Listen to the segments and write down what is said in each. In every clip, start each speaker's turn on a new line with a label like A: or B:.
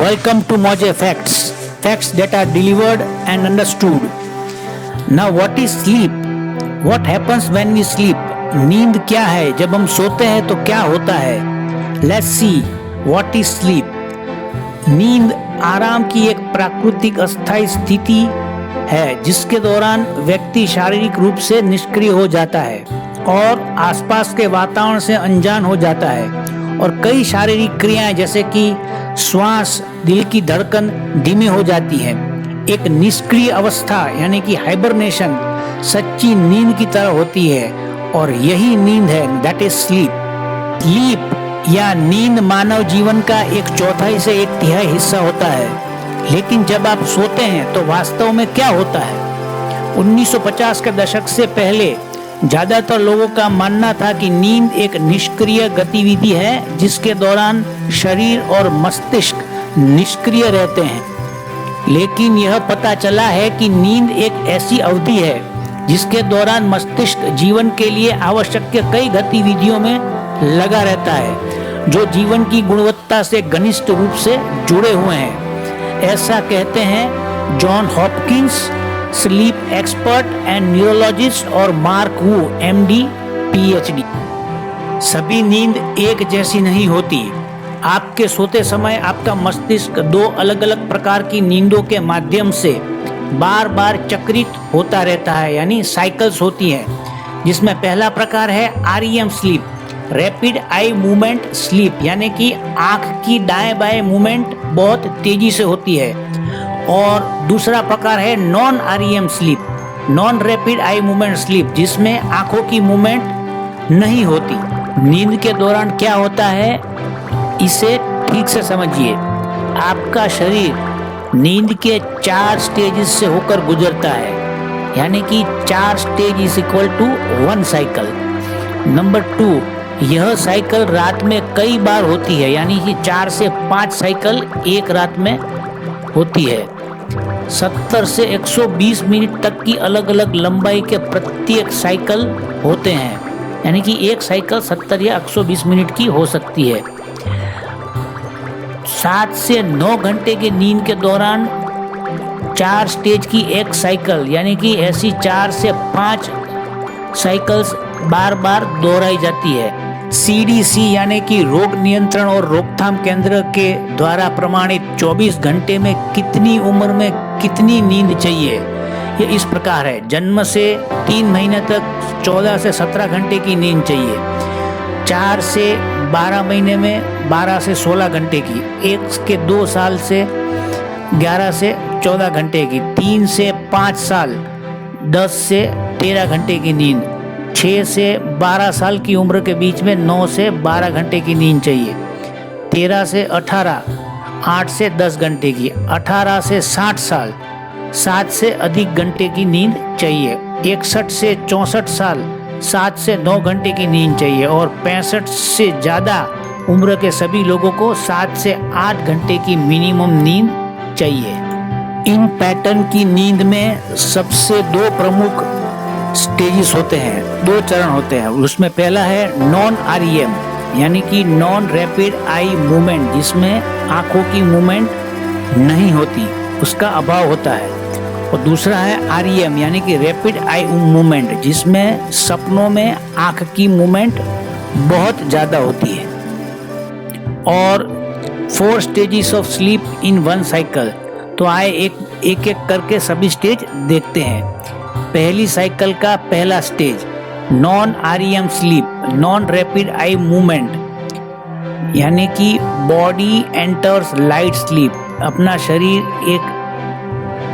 A: Welcome to Moje Facts. Facts that are delivered and understood. Now what is sleep? What happens when we sleep? नींद क्या है? जब हम सोते हैं तो क्या होता है? Let's see what is sleep. नींद आराम की एक प्राकृतिक अस्थायी स्थिति है जिसके दौरान व्यक्ति शारीरिक रूप से निष्क्रिय हो जाता है और आसपास के वातावरण से अनजान हो जाता है और कई शारीरिक क्रियाएं जैसे कि श्वास, दिल की धड़कन धीमी हो जाती है। एक निष्क्रिय अवस्था यानी कि हाइबरनेशन सच्ची नींद की तरह होती है और यही नींद है, दैट इज स्लीप। स्लीप या नींद मानव जीवन का एक चौथाई से एक तिहाई हिस्सा होता है। लेकिन जब आप सोते हैं तो वास्तव में क्या होता है? 1950 के दशक से पहले ज्यादातर लोगों का मानना था कि नींद एक निष्क्रिय गतिविधि है जिसके दौरान शरीर और मस्तिष्क निष्क्रिय रहते हैं। लेकिन यह पता चला है कि नींद एक ऐसी अवधि है जिसके दौरान मस्तिष्क जीवन के लिए आवश्यक कई गतिविधियों में लगा रहता है जो जीवन की गुणवत्ता से घनिष्ठ रूप से जुड़े हुए हैं। ऐसा कहते हैं John Hopkins, sleep expert and neurologist, और मार्क वू, एमडी, पीएचडी। सभी नींद एक जैसी नहीं होती। आपके सोते समय आपका मस्तिष्क दो अलग अलग प्रकार की नींदों के माध्यम से बार बार चक्रित होता रहता है, यानी साइकिल्स होती हैं, जिसमें पहला प्रकार है REM sleep, rapid eye movement sleep, यानी कि आंख की दाएं बाएं मूवमेंट बहुत तेजी से होती है। और दूसरा प्रकार है non REM sleep, non rapid eye movement sleep, जिसमें आंखों की मूवमेंट नहीं होती। नींद के दौरान क्या होता है इसे ठीक से समझिए। आपका शरीर नींद के 4 स्टेजेस से होकर गुजरता है, यानी कि 4 stage is equal to 1 cycle. Number 2, यह साइकिल रात में कई बार होती है, यानी कि 4 से 5 साइकिल एक रात में होती है। 70 से 120 मिनट तक की अलग अलग लंबाई के प्रत्येक साइकिल होते हैं, यानी कि एक साइकिल 70 या 120 मिनट की हो सकती है। 7 से 9 घंटे की नींद के दौरान 4 स्टेज की एक साइकिल, यानी कि ऐसी 4 से 5 साइकिल्स बार बार दोहराई जाती है। सीडीसी यानी कि रोग नियंत्रण और रोकथाम केंद्र के द्वारा प्रमाणित 24 घंटे में कितनी उम्र में कितनी नींद चाहिए, ये इस प्रकार है। जन्म से 3 महीने तक 14 से 17 घंटे की नींद चाहिए, 4 से 12 महीने में 12 से 16 घंटे की, 1 के 2 साल से 11 से 14 घंटे की, 3 से 5 साल 10 से 13 घंटे की नींद, 6 से 12 साल की उम्र के बीच में 9 से 12 घंटे की नींद चाहिए, 13 से 18 8 से 10 घंटे की, 18 से 60 साल 7 से अधिक घंटे की नींद चाहिए, 61 से 64 साल 7 से 9 घंटे की नींद चाहिए और 65 से ज़्यादा उम्र के सभी लोगों को 7 से 8 घंटे की मिनिमम नींद चाहिए। इन पैटर्न की नींद में सबसे 2 प्रमुख स्टेजेस होते हैं, 2 चरण होते हैं। उसमें पहला है नॉन आरईएम, यानी कि नॉन रैपिड आई मूवमेंट, जिसमें आंखों की मूवमेंट नहीं होती, उसका अभाव होता है। और दूसरा है आरईएम, यानी कि रैपिड आई मूवमेंट, जिसमें सपनों में आंख की मूवमेंट बहुत ज़्यादा होती है। और 4 stages of sleep in 1 cycle. तो आए एक करके सभी स्टेज देखते हैं। पहली साइकिल का पहला stage non REM sleep, non rapid eye movement, यानी कि बॉडी एंटर्स लाइट स्लीप, अपना शरीर एक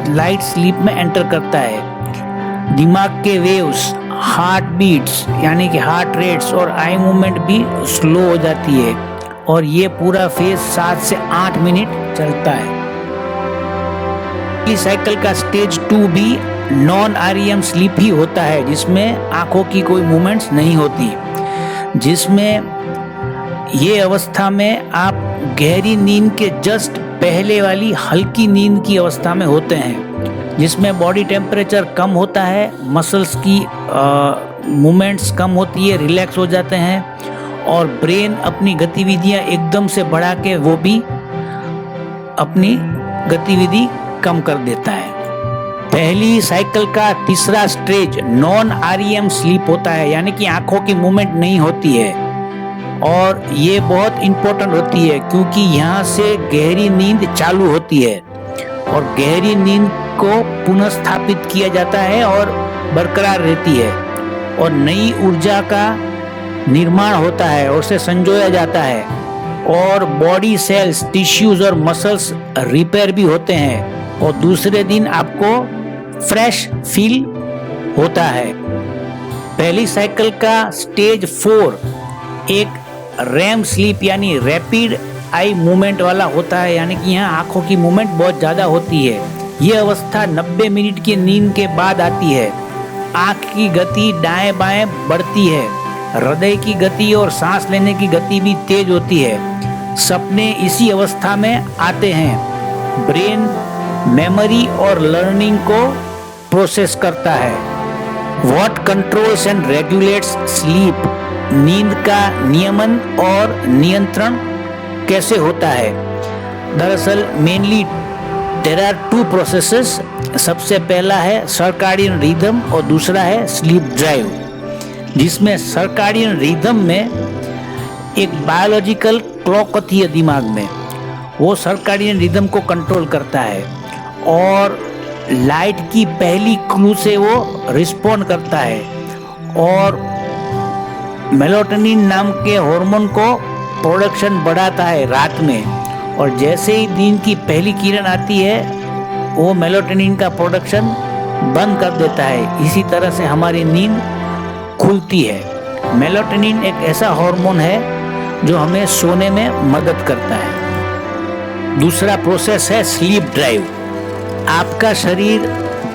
A: लाइट स्लीप में एंटर करता है। दिमाग के वेव्स, हार्ट बीट्स यानी कि हार्ट रेट्स और आई मूवमेंट भी स्लो हो जाती है और ये पूरा फेज 7 से 8 मिनट चलता है। इस साइकिल का स्टेज 2 भी नॉन आरईएम स्लीप ही होता है, जिसमें आंखों की कोई मूवमेंट्स नहीं होती, जिसमें ये अवस्था में आप गहरी नींद के जस्ट पहले वाली हल्की नींद की अवस्था में होते हैं, जिसमें बॉडी टेम्परेचर कम होता है, मसल्स की मूवमेंट्स कम होती है, रिलैक्स हो जाते हैं और ब्रेन अपनी गतिविधियां एकदम से बढ़ा के वो भी अपनी गतिविधि कम कर देता है। पहली साइकिल का तीसरा स्टेज नॉन REM स्लीप होता है, यानी कि आंखों की मूवमेंट नहीं होती है, और ये बहुत इंपॉर्टेंट होती है क्योंकि यहाँ से गहरी नींद चालू होती है और गहरी नींद को पुनः स्थापित किया जाता है और बरकरार रहती है और नई ऊर्जा का निर्माण होता है और उसे संजोया जाता है और बॉडी सेल्स, टिश्यूज और मसल्स रिपेयर भी होते हैं और दूसरे दिन आपको फ्रेश फील होता है। पहली साइकिल का स्टेज 4 एक रैम स्लीप यानी रैपिड आई मूवमेंट वाला होता है, यानी कि यहाँ आंखों की मूवमेंट बहुत ज़्यादा होती है। ये अवस्था 90 मिनट की नींद के बाद आती है। आंख की गति दाएं बाएं बढ़ती है, हृदय की गति और सांस लेने की गति भी तेज होती है। सपने इसी अवस्था में आते हैं। ब्रेन मेमोरी और लर्निंग को प्रोसेस करता है। What controls and regulates sleep, नींद का नियमन और नियंत्रण कैसे होता है। दरअसल मेनली देयर आर 2 प्रोसेसेस। सबसे पहला है सर्काडियन रिदम और दूसरा है स्लीप ड्राइव, जिसमें सर्काडियन रिदम में एक बायोलॉजिकल क्लॉक होती है दिमाग में, वो सर्काडियन रिदम को कंट्रोल करता है और लाइट की पहली क्लू से वो रिस्पॉन्ड करता है और मेलाटोनिन नाम के हार्मोन को प्रोडक्शन बढ़ाता है रात में, और जैसे ही दिन की पहली किरण आती है वो मेलाटोनिन का प्रोडक्शन बंद कर देता है। इसी तरह से हमारी नींद खुलती है। मेलाटोनिन एक ऐसा हार्मोन है जो हमें सोने में मदद करता है। दूसरा प्रोसेस है स्लीप ड्राइव। आपका शरीर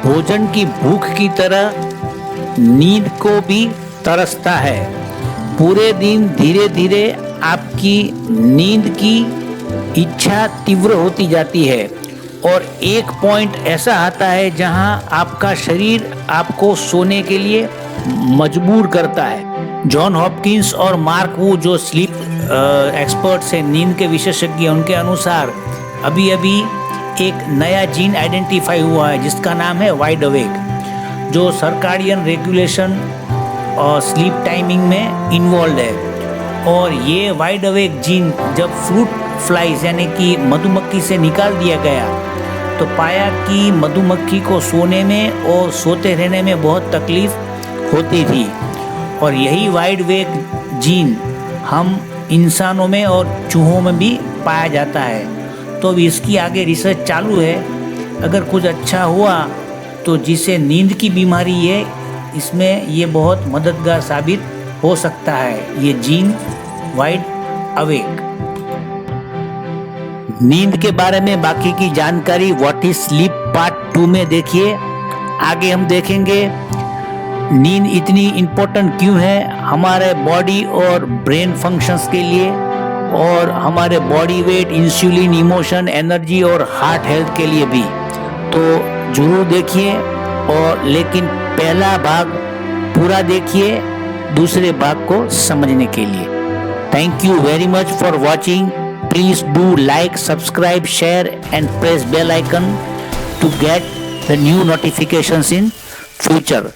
A: भोजन की भूख की तरह नींद को भी तरसता है। पूरे दिन धीरे धीरे आपकी नींद की इच्छा तीव्र होती जाती है और एक पॉइंट ऐसा आता है जहां आपका शरीर आपको सोने के लिए मजबूर करता है। जॉन हॉपकिंस और मार्क वू जो स्लीप एक्सपर्ट्स हैं, नींद के विशेषज्ञ, उनके अनुसार अभी अभी एक नया जीन आइडेंटिफाई हुआ है जिसका नाम है वाइड अवेक, जो सर्काडियन रेगुलेशन और स्लीप टाइमिंग में इन्वॉल्व है। और ये वाइड अवेक जीन जब फ्रूट फ्लाइज यानी कि मधुमक्खी से निकाल दिया गया तो पाया कि मधुमक्खी को सोने में और सोते रहने में बहुत तकलीफ होती थी, और यही वाइड अवेक जीन हम इंसानों में और चूहों में भी पाया जाता है। तो इसकी आगे रिसर्च चालू है। अगर कुछ अच्छा हुआ तो जिसे नींद की बीमारी है इसमें ये बहुत मददगार साबित हो सकता है, ये जीन वाइड अवेक। नींद के बारे में बाकी की जानकारी व्हाट इज स्लीप पार्ट 2 में देखिए। आगे हम देखेंगे नींद इतनी इम्पोर्टेंट क्यों है हमारे बॉडी और ब्रेन फंक्शंस के लिए, और हमारे body weight, insulin, emotion, energy और हार्ट हेल्थ के लिए भी। तो जरूर देखिए, और लेकिन पहला भाग पूरा देखिए दूसरे भाग को समझने के लिए। Thank you very much for watching. Please do like, subscribe, share and press bell icon to get the new notifications in future.